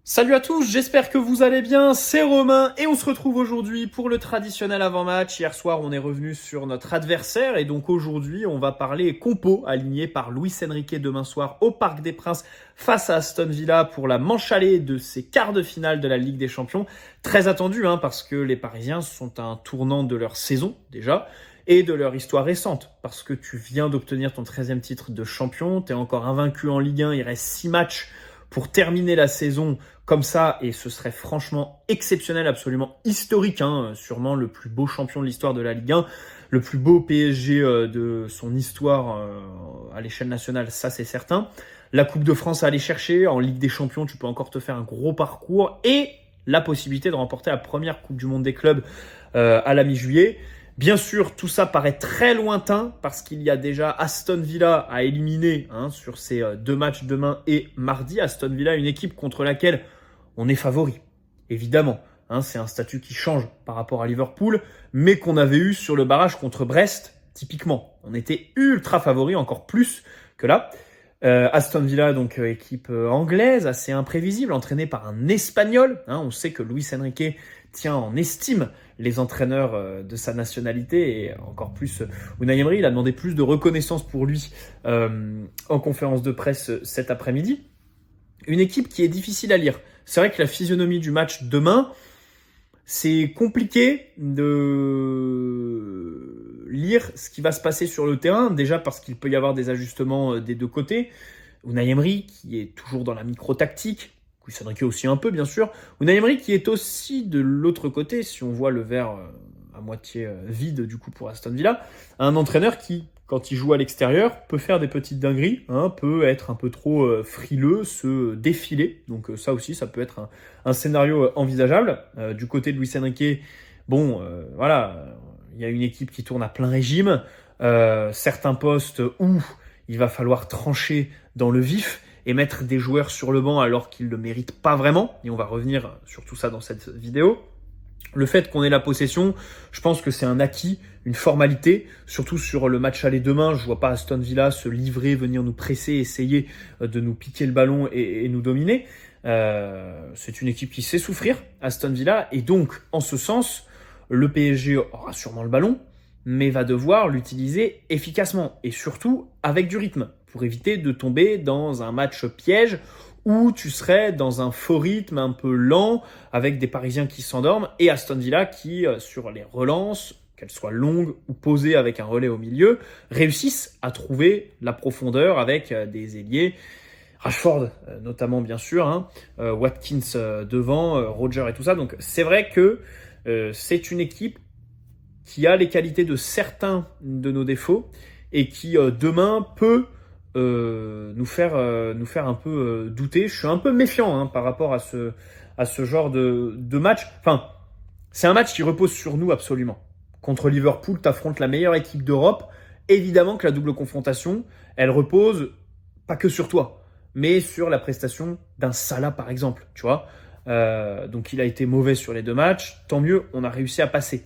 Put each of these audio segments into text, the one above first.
Salut à tous, j'espère que vous allez bien, c'est Romain et on se retrouve aujourd'hui pour le traditionnel avant-match. Hier soir on est revenu sur notre adversaire et donc aujourd'hui on va parler compo aligné par Luis Enrique demain soir au Parc des Princes face à Aston Villa pour la manche allée de ces quarts de finale de la Ligue des Champions. Très attendu parce que les Parisiens sont à un tournant de leur saison déjà et de leur histoire récente parce que tu viens d'obtenir ton 13e titre de champion, tu es encore invaincu en Ligue 1, il reste 6 matchs pour terminer la saison comme ça, et ce serait franchement exceptionnel, absolument historique, sûrement le plus beau champion de l'histoire de la Ligue 1, le plus beau PSG de son histoire à l'échelle nationale, ça c'est certain. La Coupe de France à aller chercher, en Ligue des Champions, tu peux encore te faire un gros parcours, et la possibilité de remporter la première Coupe du Monde des clubs à la mi-juillet. Bien sûr, tout ça paraît très lointain parce qu'il y a déjà Aston Villa à éliminer sur ces deux matchs demain et mardi. Aston Villa, une équipe contre laquelle on est favori, évidemment. C'est un statut qui change par rapport à Liverpool, mais qu'on avait eu sur le barrage contre Brest, typiquement. On était ultra favori, encore plus que là. Aston Villa, donc équipe anglaise, assez imprévisible, entraînée par un Espagnol. On sait que Luis Enrique tient en estime les entraîneurs de sa nationalité et encore plus Unai Emery. Il a demandé plus de reconnaissance pour lui en conférence de presse cet après-midi. Une équipe qui est difficile à lire. C'est vrai que la physionomie du match demain, c'est compliqué de lire ce qui va se passer sur le terrain, déjà parce qu'il peut y avoir des ajustements des deux côtés. Unai Emery qui est toujours dans la micro-tactique, Luis Enrique aussi un peu bien sûr. Unai Emery qui est aussi de l'autre côté, si on voit le verre à moitié vide du coup pour Aston Villa, un entraîneur qui, quand il joue à l'extérieur, peut faire des petites dingueries, peut être un peu trop frileux, se défiler. Donc ça aussi, ça peut être un scénario envisageable. Du côté de Luis Enrique, voilà, il y a une équipe qui tourne à plein régime, certains postes où il va falloir trancher dans le vif et mettre des joueurs sur le banc alors qu'ils ne le méritent pas vraiment. Et on va revenir sur tout ça dans cette vidéo. Le fait qu'on ait la possession, je pense que c'est un acquis, une formalité, surtout sur le match aller demain. Je vois pas Aston Villa se livrer, venir nous presser, essayer de nous piquer le ballon et nous dominer. C'est une équipe qui sait souffrir, Aston Villa, et donc, en ce sens, le PSG aura sûrement le ballon, mais va devoir l'utiliser efficacement, et surtout avec du rythme, pour éviter de tomber dans un match piège où tu serais dans un faux rythme un peu lent, avec des Parisiens qui s'endorment, et Aston Villa qui, sur les relances, qu'elles soient longues ou posées avec un relais au milieu, réussissent à trouver la profondeur avec des ailiers, Rashford notamment bien sûr, Watkins devant, Roger et tout ça. Donc c'est vrai que c'est une équipe qui a les qualités de certains de nos défauts, et qui demain peut nous faire un peu douter. Je suis un peu méfiant par rapport à ce genre de match. Enfin, c'est un match qui repose sur nous absolument. Contre Liverpool, t'affrontes la meilleure équipe d'Europe. Évidemment que la double confrontation, elle repose pas que sur toi, mais sur la prestation d'un Salah par exemple, tu vois. Donc il a été mauvais sur les deux matchs. Tant mieux, on a réussi à passer.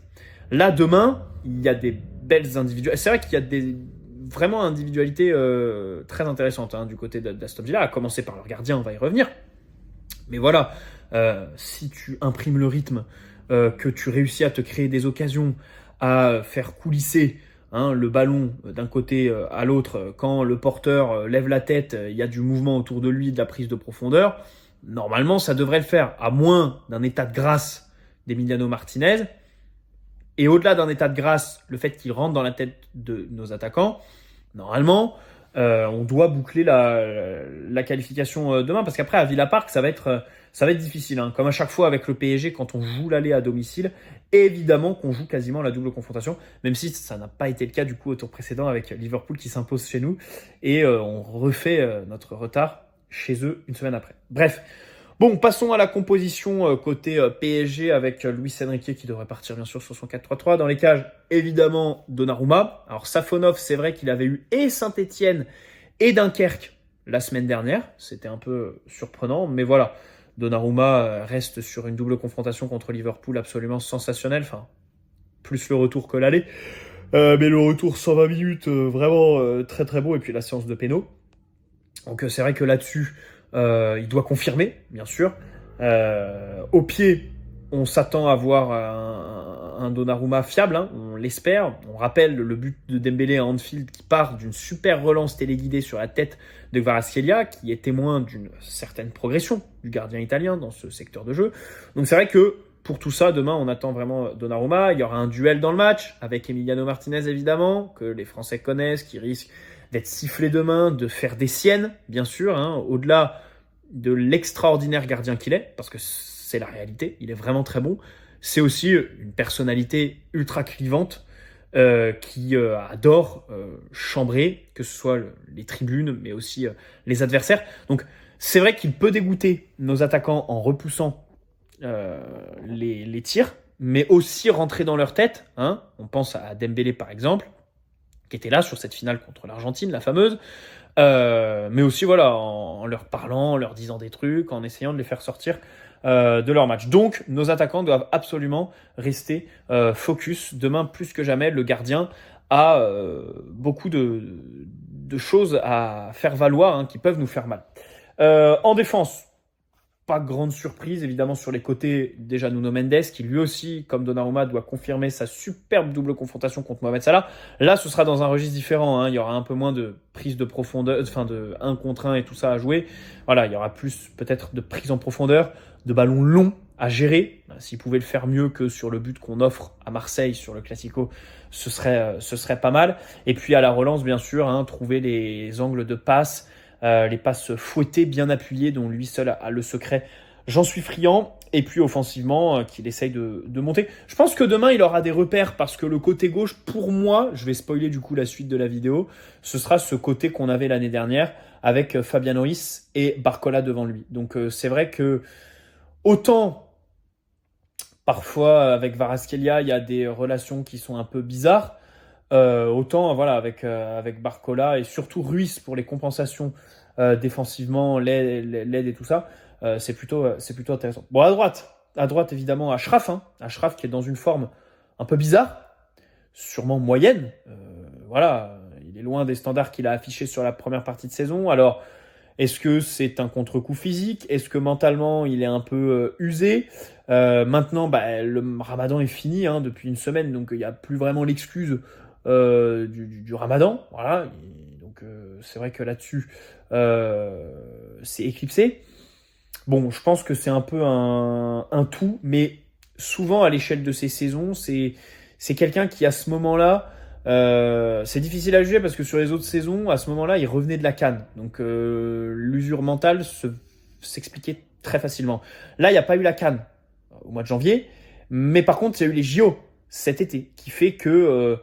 Là, demain, il y a des belles individualités. C'est vrai qu'il y a des vraiment individualités très intéressantes du côté d'Aston Villa, à commencer par leur gardien, on va y revenir. Mais voilà, si tu imprimes le rythme, que tu réussis à te créer des occasions, à faire coulisser le ballon d'un côté à l'autre, quand le porteur lève la tête, il y a du mouvement autour de lui, de la prise de profondeur, normalement ça devrait le faire, à moins d'un état de grâce d'Emiliano Martinez. Et au-delà d'un état de grâce, le fait qu'il rentre dans la tête de nos attaquants, normalement, on doit boucler la qualification demain. Parce qu'après, à Villa Park, ça va être difficile. Comme à chaque fois avec le PSG, quand on joue l'aller à domicile, évidemment qu'on joue quasiment la double confrontation, même si ça n'a pas été le cas du coup au tour précédent avec Liverpool qui s'impose chez nous. Et on refait notre retard chez eux une semaine après. Bref. Bon, passons à la composition côté PSG avec Luis Enrique qui devrait partir bien sûr sur son 4-3-3. Dans les cages, évidemment, Donnarumma. Alors Safonov, c'est vrai qu'il avait eu et Saint-Etienne et Dunkerque la semaine dernière. C'était un peu surprenant, mais voilà. Donnarumma reste sur une double confrontation contre Liverpool absolument sensationnelle. Enfin, plus le retour que l'aller. Mais le retour 120 minutes, vraiment très très beau. Et puis la séance de péno. Donc c'est vrai que là-dessus, il doit confirmer, bien sûr. Au pied, on s'attend à voir un Donnarumma fiable, hein, on l'espère. On rappelle le but de Dembélé à Anfield qui part d'une super relance téléguidée sur la tête de Kvaratskhelia, qui est témoin d'une certaine progression du gardien italien dans ce secteur de jeu. Donc c'est vrai que pour tout ça, demain, on attend vraiment Donnarumma. Il y aura un duel dans le match avec Emiliano Martinez, évidemment, que les Français connaissent, qui risque d'être sifflé demain, de faire des siennes, bien sûr, hein, au-delà de l'extraordinaire gardien qu'il est, parce que c'est la réalité, il est vraiment très bon. C'est aussi une personnalité ultra clivante qui adore chambrer, que ce soit les tribunes, mais aussi les adversaires. Donc c'est vrai qu'il peut dégoûter nos attaquants en repoussant les tirs, mais aussi rentrer dans leur tête. Hein. On pense à Dembélé par exemple, qui était là sur cette finale contre l'Argentine, la fameuse. Mais aussi voilà, en leur parlant, en leur disant des trucs, en essayant de les faire sortir de leur match. Donc nos attaquants doivent absolument rester focus. Demain plus que jamais, le gardien a beaucoup de choses à faire valoir, hein, qui peuvent nous faire mal. En défense, pas grande surprise, évidemment, sur les côtés, déjà Nuno Mendes, qui lui aussi, comme Donnarumma, doit confirmer sa superbe double confrontation contre Mohamed Salah. Là, ce sera dans un registre différent, hein. Il y aura un peu moins de prise de profondeur, enfin de 1 contre 1 et tout ça à jouer. Voilà, il y aura plus peut-être de prise en profondeur, de ballons longs à gérer. S'il pouvait le faire mieux que sur le but qu'on offre à Marseille sur le Classico, ce serait pas mal. Et puis à la relance, bien sûr, hein, trouver les angles de passe, les passes fouettées, bien appuyées, dont lui seul a le secret. J'en suis friand. Et puis offensivement, qu'il essaye de monter. Je pense que demain, il aura des repères parce que le côté gauche, pour moi, je vais spoiler du coup la suite de la vidéo, ce sera ce côté qu'on avait l'année dernière avec Fabian Ruiz et Barcola devant lui. Donc c'est vrai que autant parfois avec Kvaratskhelia, il y a des relations qui sont un peu bizarres, autant voilà avec Barcola et surtout Ruiz pour les compensations défensivement, l'aide et tout ça, c'est plutôt intéressant. Bon, à droite évidemment Achraf, hein, Achraf qui est dans une forme un peu bizarre, sûrement moyenne, voilà, il est loin des standards qu'il a affichés sur la première partie de saison. Alors est-ce que c'est un contre-coup physique? Est-ce que mentalement il est un peu usé? Maintenant, le Ramadan est fini, hein, depuis une semaine, donc il n'y a plus vraiment l'excuse du Ramadan, voilà. Et donc c'est vrai que là-dessus c'est éclipsé. Bon, je pense que c'est un peu un tout, mais souvent à l'échelle de ces saisons, c'est quelqu'un qui à ce moment-là, c'est difficile à juger parce que sur les autres saisons, à ce moment-là, il revenait de la CAN, donc l'usure mentale s'expliquait très facilement. Là, il n'y a pas eu la CAN au mois de janvier, mais par contre, il y a eu les JO cet été, qui fait que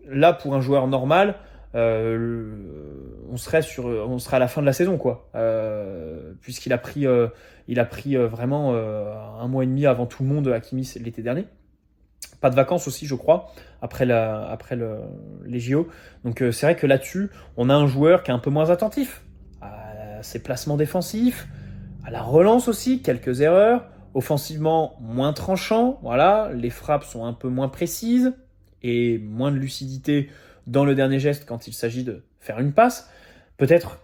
là, pour un joueur normal, on serait à la fin de la saison, quoi, puisqu'il a pris vraiment 1 mois et demi avant tout le monde, Hakimi, l'été dernier. Pas de vacances aussi, je crois, après les JO. Donc c'est vrai que là-dessus, on a un joueur qui est un peu moins attentif à ses placements défensifs, à la relance aussi, quelques erreurs. Offensivement, moins tranchant, voilà, les frappes sont un peu moins précises et moins de lucidité dans le dernier geste quand il s'agit de faire une passe. Peut-être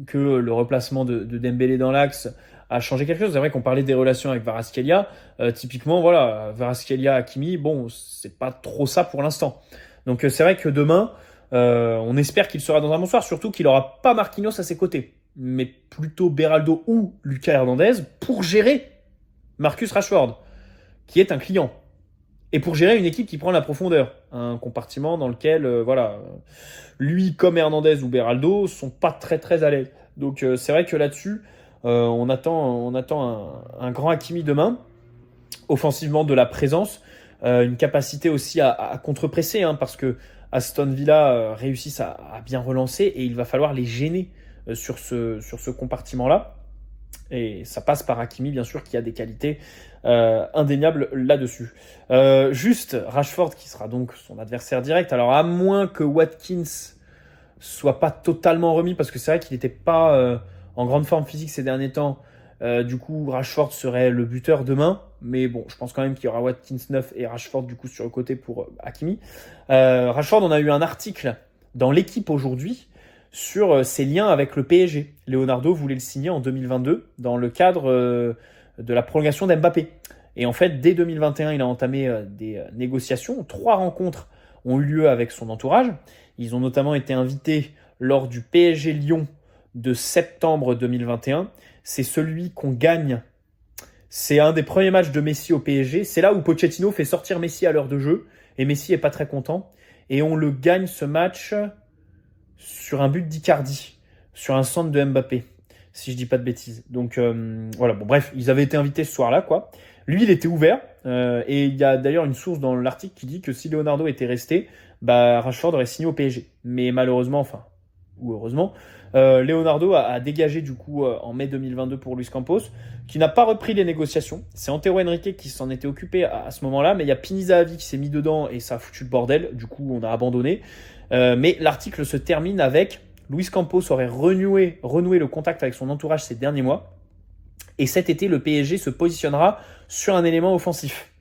que le replacement de Dembélé dans l'axe a changé quelque chose. C'est vrai qu'on parlait des relations avec Kvaratskhelia. Typiquement, voilà, Kvaratskhelia, Hakimi, bon, c'est pas trop ça pour l'instant. Donc c'est vrai que demain, on espère qu'il sera dans un bon soir, surtout qu'il n'aura pas Marquinhos à ses côtés, mais plutôt Beraldo ou Lucas Hernandez pour gérer Marcus Rashford, qui est un client. Et pour gérer une équipe qui prend la profondeur, un compartiment dans lequel, lui comme Hernandez ou Beraldo sont pas très très à l'aise. Donc c'est vrai que là-dessus, on attend un grand Hakimi demain, offensivement de la présence, une capacité aussi à contre-presser, hein, parce que Aston Villa réussissent à bien relancer et il va falloir les gêner sur ce compartiment-là. Et ça passe par Hakimi, bien sûr, qui a des qualités indéniables là-dessus. Juste Rashford, qui sera donc son adversaire direct. Alors, à moins que Watkins soit pas totalement remis, parce que c'est vrai qu'il n'était pas en grande forme physique ces derniers temps. Du coup, Rashford serait le buteur demain. Mais bon, je pense quand même qu'il y aura Watkins 9 et Rashford, du coup, sur le côté pour Hakimi. Rashford, on a eu un article dans l'équipe aujourd'hui sur ses liens avec le PSG. Leonardo voulait le signer en 2022 dans le cadre de la prolongation d'Mbappé. Et en fait, dès 2021, il a entamé des négociations. 3 rencontres ont eu lieu avec son entourage. Ils ont notamment été invités lors du PSG Lyon de septembre 2021. C'est celui qu'on gagne. C'est un des premiers matchs de Messi au PSG. C'est là où Pochettino fait sortir Messi à l'heure de jeu. Et Messi est pas très content. Et on le gagne ce match sur un but d'Icardi, sur un centre de Mbappé, si je dis pas de bêtises. Donc voilà, bon bref, ils avaient été invités ce soir-là, quoi. Lui, il était ouvert. Et il y a d'ailleurs une source dans l'article qui dit que si Leonardo était resté, Rashford aurait signé au PSG. Mais malheureusement, ou heureusement, Leonardo a dégagé du coup en mai 2022 pour Luis Campos, qui n'a pas repris les négociations. C'est Antero Henrique qui s'en était occupé à ce moment-là, mais il y a Pini Zahavi qui s'est mis dedans et ça a foutu le bordel. Du coup, on a abandonné. Mais l'article se termine avec Luis Campos aurait renoué le contact avec son entourage ces derniers mois. Et cet été, le PSG se positionnera sur un élément offensif.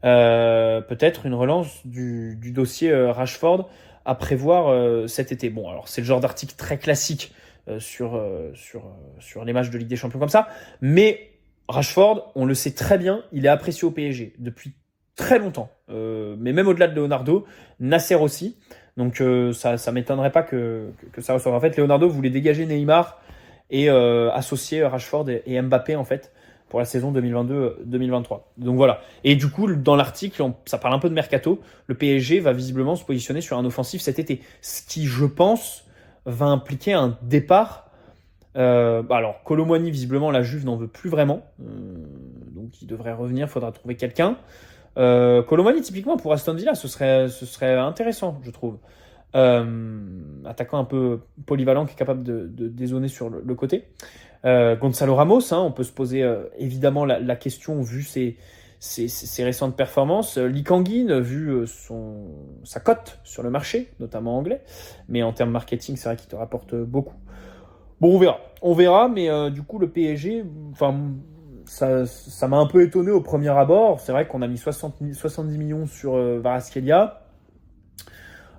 Peut-être une relance du dossier Rashford à prévoir cet été. Bon, alors c'est le genre d'article très classique sur les matchs de Ligue des Champions comme ça. Mais Rashford, on le sait très bien, il est apprécié au PSG depuis très longtemps. Mais même au-delà de Leonardo, Nasser aussi. Donc ça m'étonnerait pas que ça ressorte. En fait, Leonardo voulait dégager Neymar et associer Rashford et Mbappé en fait pour la saison 2022-2023. Donc voilà. Et du coup, dans l'article, ça parle un peu de mercato. Le PSG va visiblement se positionner sur un offensif cet été. Ce qui, je pense, va impliquer un départ. Alors, Kolo Muani, visiblement, la Juve n'en veut plus vraiment. Donc il devrait revenir, il faudra trouver quelqu'un. Kolo Muani, typiquement, pour Aston Villa, ce serait intéressant, je trouve. Attaquant un peu polyvalent qui est capable de dézonner sur le côté. Gonzalo Ramos, on peut se poser évidemment la question vu ses récentes performances. Lee Kang-in, vu sa cote sur le marché, notamment anglais, mais en termes marketing, c'est vrai qu'il te rapporte beaucoup. Bon, on verra, mais du coup le PSG, ça m'a un peu étonné au premier abord. C'est vrai qu'on a mis 70 millions sur Kvaratskhelia.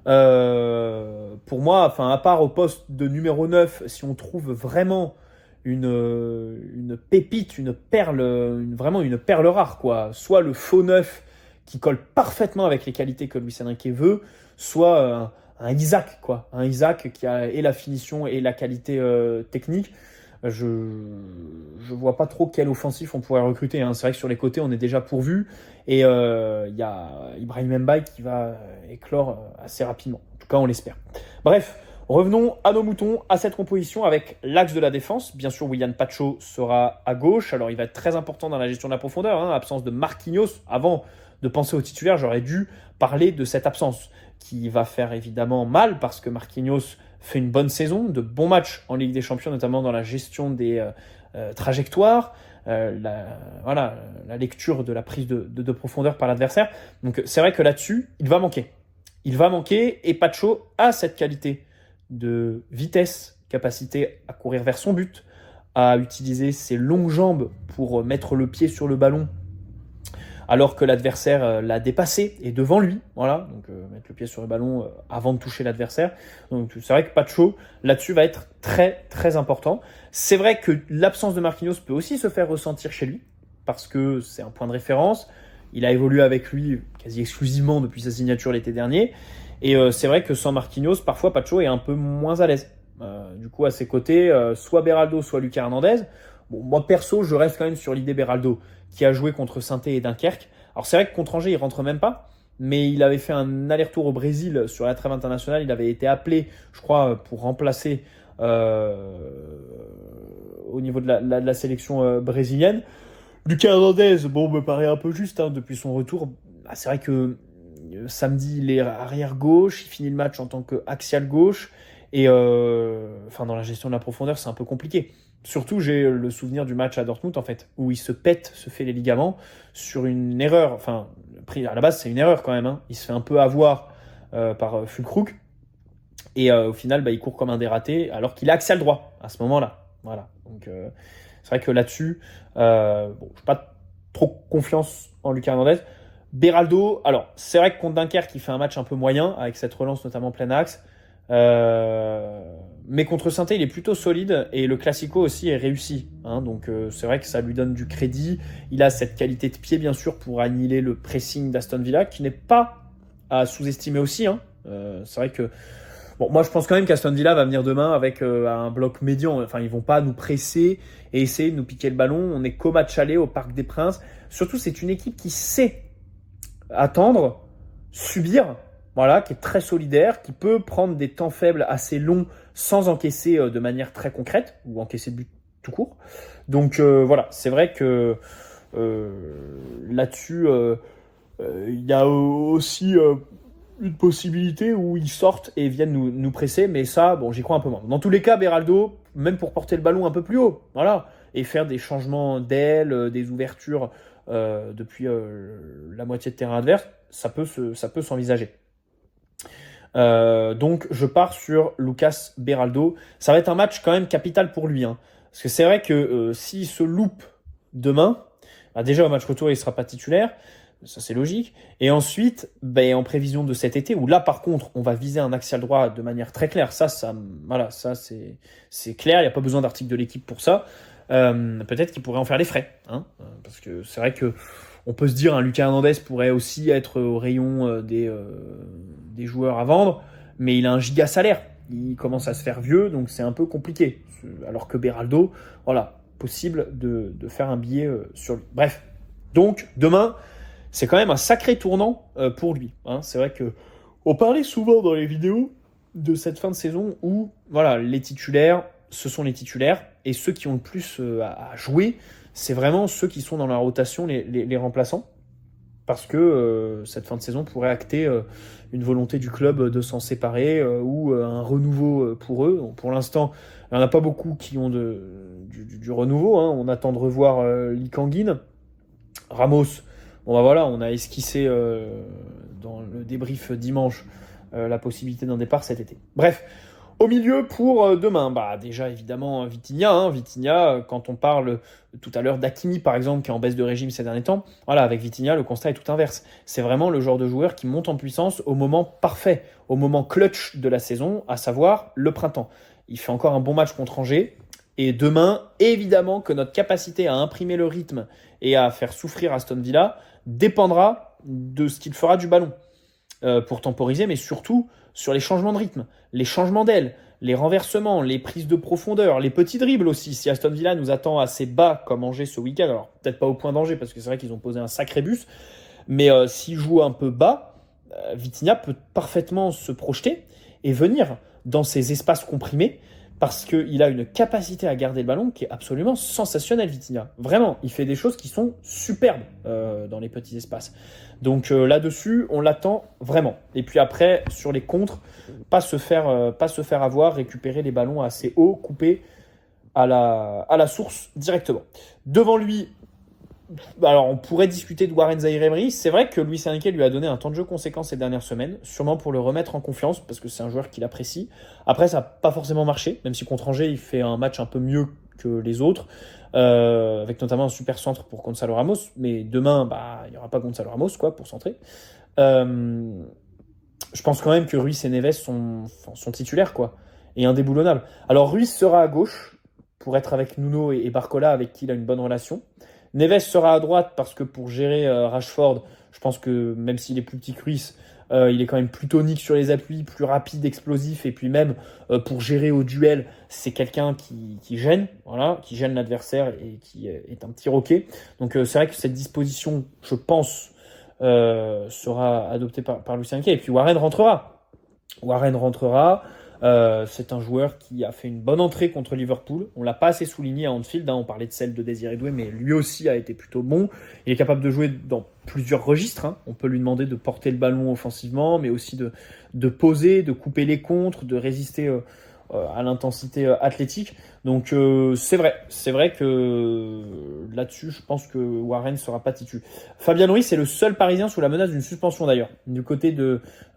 Pour moi, à part au poste de numéro 9, si on trouve vraiment une pépite, une perle, vraiment une perle rare, quoi. Soit le faux neuf qui colle parfaitement avec les qualités que Luis Enrique veut, soit un Isaac, quoi. Un Isaac qui a et la finition et la qualité technique. Je vois pas trop quel offensif on pourrait recruter. C'est vrai que sur les côtés, on est déjà pourvu. Et il y a Ibrahim Mbaye qui va éclore assez rapidement. En tout cas, on l'espère. Bref, revenons à nos moutons, à cette composition avec l'axe de la défense. Bien sûr, Willian Pacho sera à gauche. Alors, il va être très important dans la gestion de la profondeur. Absence de Marquinhos. Avant de penser au titulaire, j'aurais dû parler de cette absence qui va faire évidemment mal parce que Marquinhos fait une bonne saison, de bons matchs en Ligue des Champions, notamment dans la gestion des trajectoires, la lecture de la prise de profondeur par l'adversaire. Donc c'est vrai que là-dessus, il va manquer. Il va manquer et Pacho a cette qualité de vitesse, capacité à courir vers son but, à utiliser ses longues jambes pour mettre le pied sur le ballon alors que l'adversaire l'a dépassé et devant lui, voilà, donc mettre le pied sur le ballon avant de toucher l'adversaire. Donc c'est vrai que Pacho là-dessus va être très très important. C'est vrai que l'absence de Marquinhos peut aussi se faire ressentir chez lui parce que c'est un point de référence. Il a évolué avec lui quasi exclusivement depuis sa signature l'été dernier et c'est vrai que sans Marquinhos, parfois Pacho est un peu moins à l'aise. Du coup à ses côtés, soit Beraldo, soit Lucas Hernandez. Bon, moi perso, je reste quand même sur l'idée Beraldo, qui a joué contre Saint-Étienne et Dunkerque. Alors c'est vrai que contre Angers, il rentre même pas, mais il avait fait un aller-retour au Brésil sur la trêve internationale. Il avait été appelé, je crois, pour remplacer au niveau de la sélection brésilienne. Lucas Hernandez, me paraît un peu juste depuis son retour. C'est vrai que samedi, il est arrière gauche, il finit le match en tant qu'axial gauche, et dans la gestion de la profondeur, c'est un peu compliqué. Surtout, j'ai le souvenir du match à Dortmund, en fait, où il se fait les ligaments sur une erreur. À la base, c'est une erreur quand même. Il se fait un peu avoir par Füllkrug. Et au final, il court comme un dératé, alors qu'il est axial droit à ce moment-là. Voilà. Donc, c'est vrai que là-dessus, je n'ai pas trop confiance en Lucas Hernandez. Beraldo, alors, c'est vrai que contre Dunkerque, il fait un match un peu moyen, avec cette relance notamment plein axe. mais contre Saint-Étienne, il est plutôt solide et le Classico aussi est réussi. Hein, donc c'est vrai que ça lui donne du crédit. Il a cette qualité de pied, bien sûr, pour annihiler le pressing d'Aston Villa, qui n'est pas à sous-estimer aussi. Hein. C'est vrai que bon, moi, je pense quand même qu'Aston Villa va venir demain avec un bloc médian. Enfin, ils vont pas nous presser et essayer de nous piquer le ballon. On est qu'au match aller au Parc des Princes. Surtout, c'est une équipe qui sait attendre, subir, voilà, qui est très solidaire, qui peut prendre des temps faibles assez longs sans encaisser de manière très concrète ou encaisser de but tout court. Donc voilà, c'est vrai que là-dessus, il y a aussi une possibilité où ils sortent et viennent nous presser, mais ça, bon, j'y crois un peu moins. Dans tous les cas, Beraldo, même pour porter le ballon un peu plus haut, voilà, et faire des changements d'aile, des ouvertures depuis la moitié de terrain adverse, ça peut s'envisager. Donc je pars sur Lucas Beraldo. Ça va être un match quand même capital pour lui, hein, parce que c'est vrai que s'il se loupe demain, bah déjà au match retour il sera pas titulaire, ça c'est logique. Et ensuite, en prévision de cet été, où là par contre on va viser un axial droit de manière très claire, ça voilà, ça c'est clair, il n'y a pas besoin d'article de l'équipe pour ça. Peut-être qu'il pourrait en faire les frais, hein, parce que c'est vrai que on peut se dire, hein, Lucas Hernandez pourrait aussi être au rayon des joueurs à vendre, mais il a un giga salaire, il commence à se faire vieux, donc c'est un peu compliqué. Alors que Beraldo, voilà, possible de faire un billet sur lui. Bref, donc demain, c'est quand même un sacré tournant pour lui. Hein. C'est vrai que on parlait souvent dans les vidéos de cette fin de saison où, voilà, les titulaires, ce sont les titulaires, et ceux qui ont le plus à jouer, c'est vraiment ceux qui sont dans la rotation, les remplaçants, parce que cette fin de saison pourrait acter une volonté du club de s'en séparer ou un renouveau pour eux. Donc, pour l'instant, il n'y en a pas beaucoup qui ont du renouveau. Hein. On attend de revoir Lee Kang-in. Ramos, bon bah voilà, on a esquissé dans le débrief dimanche la possibilité d'un départ cet été. Bref, au milieu pour demain, bah déjà évidemment Vitinha. Hein. Vitinha, quand on parle tout à l'heure d'Hakimi par exemple, qui est en baisse de régime ces derniers temps, voilà, avec Vitinha, le constat est tout inverse. C'est vraiment le genre de joueur qui monte en puissance au moment parfait, au moment clutch de la saison, à savoir le printemps. Il fait encore un bon match contre Angers. Et demain, évidemment que notre capacité à imprimer le rythme et à faire souffrir Aston Villa dépendra de ce qu'il fera du ballon pour temporiser, mais surtout sur les changements de rythme, les changements d'aile, les renversements, les prises de profondeur, les petits dribbles aussi. Si Aston Villa nous attend assez bas comme Angers ce week-end, alors peut-être pas au point d'Angers parce que c'est vrai qu'ils ont posé un sacré bus, mais s'il joue un peu bas, Vitinha peut parfaitement se projeter et venir dans ces espaces comprimés parce qu'il a une capacité à garder le ballon qui est absolument sensationnelle, Vitinha. Vraiment, il fait des choses qui sont superbes dans les petits espaces. Donc là-dessus, on l'attend vraiment. Et puis après, sur les contres, pas se faire avoir, récupérer les ballons assez haut, couper à la source directement. Devant lui, alors on pourrait discuter de Warren Zaïre-Emery. C'est vrai que Luis Enrique lui a donné un temps de jeu conséquent ces dernières semaines, sûrement pour le remettre en confiance, parce que c'est un joueur qu'il apprécie. Après, ça n'a pas forcément marché, même si contre Angers, il fait un match un peu mieux que les autres, avec notamment un super centre pour Gonzalo Ramos. Mais demain, il n'y aura pas Gonzalo Ramos pour centrer. Je pense quand même que Ruiz et Neves sont titulaires, et indéboulonnables. Alors Ruiz sera à gauche, pour être avec Nuno et Barcola, avec qui il a une bonne relation. Neves sera à droite parce que pour gérer Rashford, je pense que même s'il est plus petit que Ruiz, il est quand même plus tonique sur les appuis, plus rapide, explosif, et puis même pour gérer au duel, c'est quelqu'un qui gêne, voilà, qui gêne l'adversaire et qui est un petit roquet. Donc c'est vrai que cette disposition, je pense, sera adoptée par Luis Enrique. Et puis Warren rentrera. C'est un joueur qui a fait une bonne entrée contre Liverpool. On l'a pas assez souligné à Anfield. On parlait de celle de Désiré Doué, mais lui aussi a été plutôt bon. Il est capable de jouer dans plusieurs registres. On peut lui demander de porter le ballon offensivement, mais aussi de poser, de couper les contres, de résister à l'intensité athlétique. Donc c'est vrai que là-dessus, je pense que Warren sera pas titu. Fabien Ruiz est le seul Parisien sous la menace d'une suspension d'ailleurs. Du côté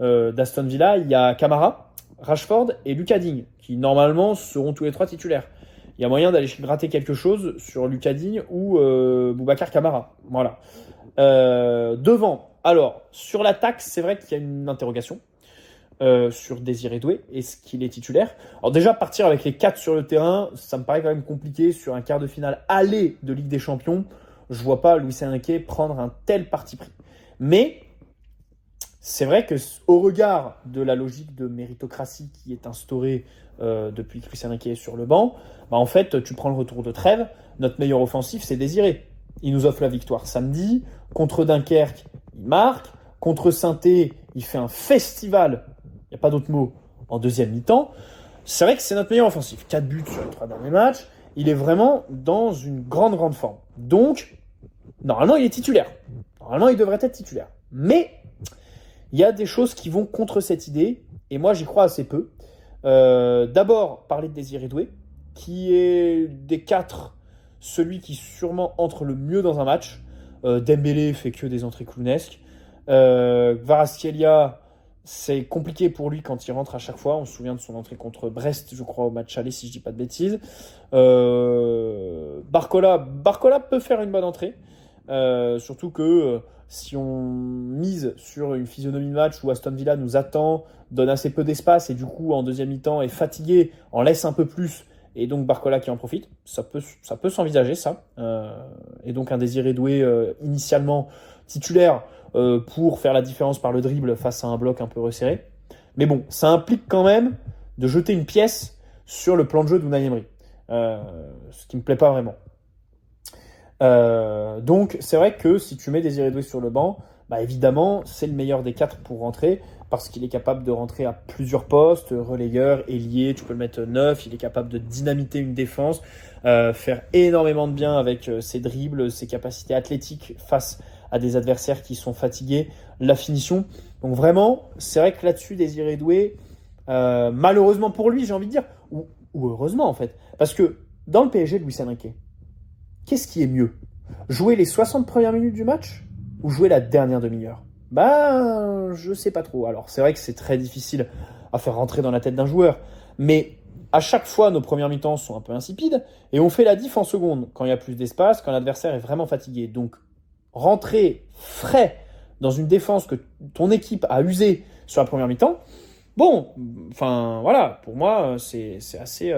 d'Aston Villa, il y a Camara, Rashford et Lucas Digne, qui normalement seront tous les trois titulaires. Il y a moyen d'aller gratter quelque chose sur Lucas Digne ou Boubacar Camara. Voilà. Devant, alors, sur l'attaque, c'est vrai qu'il y a une interrogation. sur Désiré Doué. Est-ce qu'il est titulaire? Alors déjà, partir avec les 4 sur le terrain, ça me paraît quand même compliqué sur un quart de finale aller de Ligue des Champions. Je vois pas Luis Enrique prendre un tel parti pris. Mais c'est vrai que au regard de la logique de méritocratie qui est instaurée depuis que Luis Enrique est sur le banc, en fait, tu prends le retour de trêve. Notre meilleur offensif, c'est Désiré. Il nous offre la victoire samedi. Contre Dunkerque, il marque. Contre Saint-Étienne, il fait un festival, il n'y a pas d'autre mot, en deuxième mi-temps. C'est vrai que c'est notre meilleur offensif. 4 buts sur les 3 derniers matchs. Il est vraiment dans une grande forme. Donc, normalement, il est titulaire. Normalement, il devrait être titulaire. Mais il y a des choses qui vont contre cette idée. Et moi, j'y crois assez peu. D'abord, parler de Désiré Doué, qui est des 4, celui qui sûrement entre le mieux dans un match. Dembélé fait que des entrées clownesques. Kvaratskhelia, c'est compliqué pour lui quand il rentre à chaque fois. On se souvient de son entrée contre Brest, je crois, au match aller, si je dis pas de bêtises. Barcola peut faire une bonne entrée. Surtout que si on mise sur une physionomie de match où Aston Villa nous attend, donne assez peu d'espace et du coup en deuxième mi-temps est fatigué, en laisse un peu plus et donc Barcola qui en profite, ça peut s'envisager ça. Et donc un Désiré Doué initialement titulaire pour faire la différence par le dribble face à un bloc un peu resserré. Mais bon, ça implique quand même de jeter une pièce sur le plan de jeu d'Unai Emery, ce qui me plaît pas vraiment. Donc c'est vrai que si tu mets Désiré Doué sur le banc, évidemment c'est le meilleur des 4 pour rentrer parce qu'il est capable de rentrer à plusieurs postes, relayeur, ailier, tu peux le mettre neuf, il est capable de dynamiter une défense, faire énormément de bien avec ses dribbles, ses capacités athlétiques face à des adversaires qui sont fatigués, la finition. Donc vraiment, c'est vrai que là-dessus Désiré Doué, malheureusement pour lui, j'ai envie de dire, ou heureusement en fait, parce que dans le PSG de Luis Enrique, qu'est-ce qui est mieux? Jouer les 60 premières minutes du match ou jouer la dernière demi-heure? Je sais pas trop. Alors, c'est vrai que c'est très difficile à faire rentrer dans la tête d'un joueur. Mais à chaque fois, nos premières mi-temps sont un peu insipides et on fait la diff en seconde quand il y a plus d'espace, quand l'adversaire est vraiment fatigué. Donc, rentrer frais dans une défense que ton équipe a usée sur la première mi-temps, voilà, pour moi, c'est assez...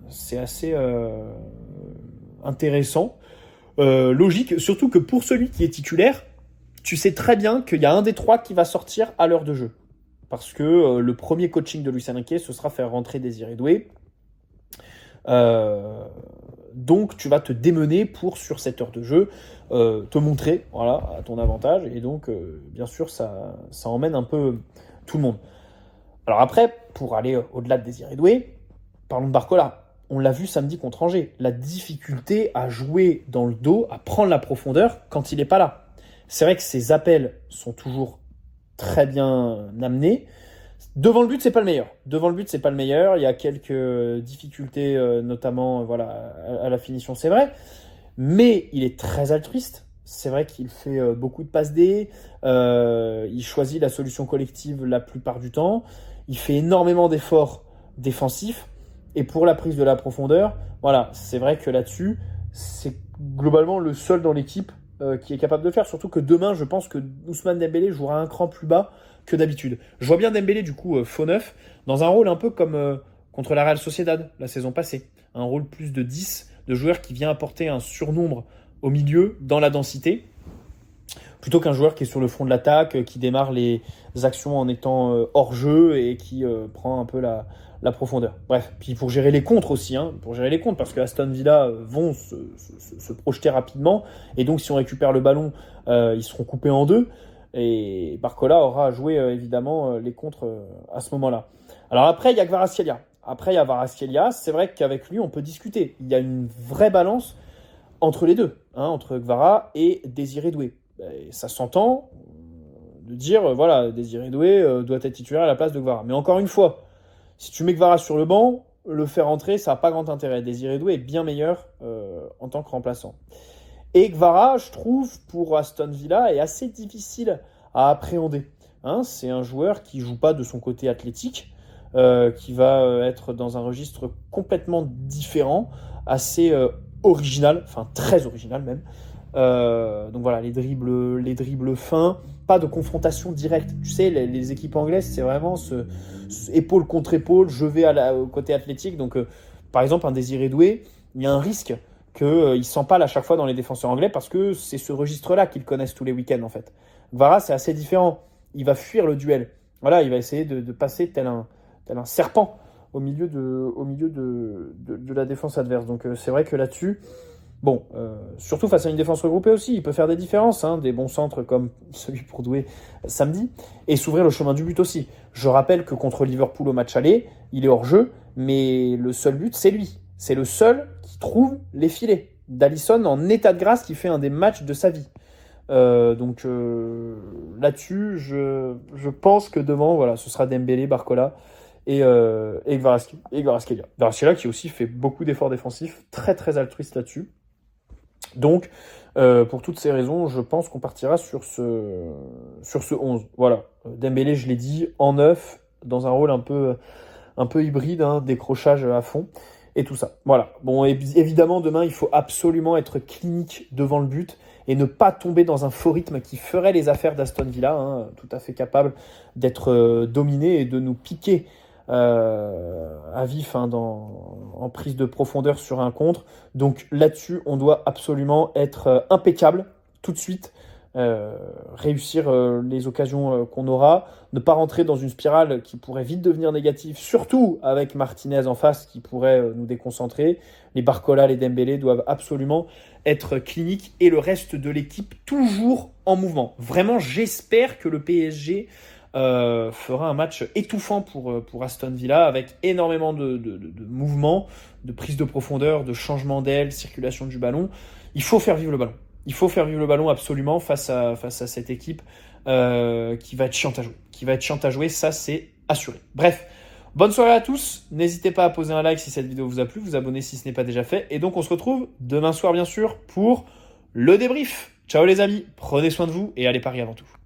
c'est assez intéressant, logique, surtout que pour celui qui est titulaire, tu sais très bien qu'il y a un des 3 qui va sortir à l'heure de jeu. Parce que le premier coaching de Luis Enrique, ce sera faire rentrer Désiré Doué. Donc tu vas te démener pour, sur cette heure de jeu, te montrer à ton avantage. Et donc, bien sûr, ça emmène un peu tout le monde. Alors après, pour aller au-delà de Désiré Doué, parlons de Barcola. On l'a vu samedi contre Angers. La difficulté à jouer dans le dos, à prendre la profondeur quand il n'est pas là. C'est vrai que ses appels sont toujours très bien amenés. Devant le but, c'est pas le meilleur. Il y a quelques difficultés, notamment à la finition, c'est vrai. Mais il est très altruiste. C'est vrai qu'il fait beaucoup de passes D. Il choisit la solution collective la plupart du temps. Il fait énormément d'efforts défensifs. Et pour la prise de la profondeur, c'est vrai que là-dessus, c'est globalement le seul dans l'équipe qui est capable de faire. Surtout que demain, je pense que Ousmane Dembélé jouera un cran plus bas que d'habitude. Je vois bien Dembélé, du coup, faux neuf, dans un rôle un peu comme contre la Real Sociedad la saison passée. Un rôle plus de 10, de joueur qui vient apporter un surnombre au milieu, dans la densité, plutôt qu'un joueur qui est sur le front de l'attaque, qui démarre les actions en étant hors jeu et qui prend un peu la profondeur. Bref, puis pour gérer les contres aussi, parce que Aston Villa vont se projeter rapidement, et donc si on récupère le ballon, ils seront coupés en deux, et Barcola aura à jouer évidemment les contres à ce moment-là. Alors après, il y a Kvaratskhelia. C'est vrai qu'avec lui, on peut discuter. Il y a une vraie balance entre les deux, entre Kvara et Désiré Doué. Et ça s'entend de dire, Désiré Doué doit être titulaire à la place de Kvara. Mais encore une fois, si tu mets Kvara sur le banc, le faire entrer, ça n'a pas grand intérêt. Désiré Doué est bien meilleur en tant que remplaçant. Et Kvara, je trouve, pour Aston Villa, est assez difficile à appréhender. C'est un joueur qui ne joue pas de son côté athlétique, qui va être dans un registre complètement différent, assez original, enfin très original même. Donc voilà, les dribbles fins, pas de confrontation directe. Tu sais, les équipes anglaises, c'est vraiment ce épaule contre épaule, je vais au côté athlétique. Donc, par exemple, un Désiré Doué, il y a un risque qu'il s'empale à chaque fois dans les défenseurs anglais parce que c'est ce registre-là qu'ils connaissent tous les week-ends en fait. Vara, c'est assez différent. Il va fuir le duel. Voilà, il va essayer de passer tel un serpent au milieu de la défense adverse. Donc c'est vrai que là-dessus, bon, surtout face à une défense regroupée aussi, il peut faire des différences, hein, des bons centres comme celui pour Doué samedi, et s'ouvrir le chemin du but aussi. Je rappelle que contre Liverpool au match aller, il est hors jeu, mais le seul but, c'est lui. C'est le seul qui trouve les filets. D'Alisson en état de grâce qui fait un des matchs de sa vie. Donc là-dessus, je pense que devant, voilà, ce sera Dembélé, Barcola et Kvaratskhelia. Kvaratskhelia qui aussi fait beaucoup d'efforts défensifs, très très altruiste là-dessus. Donc, pour toutes ces raisons, je pense qu'on partira sur ce 11. Voilà, Dembélé, je l'ai dit, en neuf, dans un rôle un peu hybride, hein, décrochage à fond, et tout ça. Voilà. Bon, évidemment, demain, il faut absolument être clinique devant le but et ne pas tomber dans un faux rythme qui ferait les affaires d'Aston Villa, hein, tout à fait capable d'être dominé et de nous piquer à vif, hein, en prise de profondeur sur un contre. Donc là-dessus, on doit absolument être impeccable tout de suite, réussir les occasions qu'on aura, ne pas rentrer dans une spirale qui pourrait vite devenir négative, surtout avec Martinez en face qui pourrait nous déconcentrer. Les Barcola, les Dembélé doivent absolument être cliniques et le reste de l'équipe toujours en mouvement. Vraiment, j'espère que le PSG fera un match étouffant pour Aston Villa avec énormément de mouvements, de prise de profondeur, de changement d'aile, circulation du ballon. Il faut faire vivre le ballon. Il faut faire vivre le ballon absolument face à cette équipe qui va être chiante à jouer. Ça c'est assuré. Bref, bonne soirée à tous. N'hésitez pas à poser un like si cette vidéo vous a plu, vous abonner si ce n'est pas déjà fait. Et donc on se retrouve demain soir bien sûr pour le débrief. Ciao les amis, prenez soin de vous et allez parier avant tout.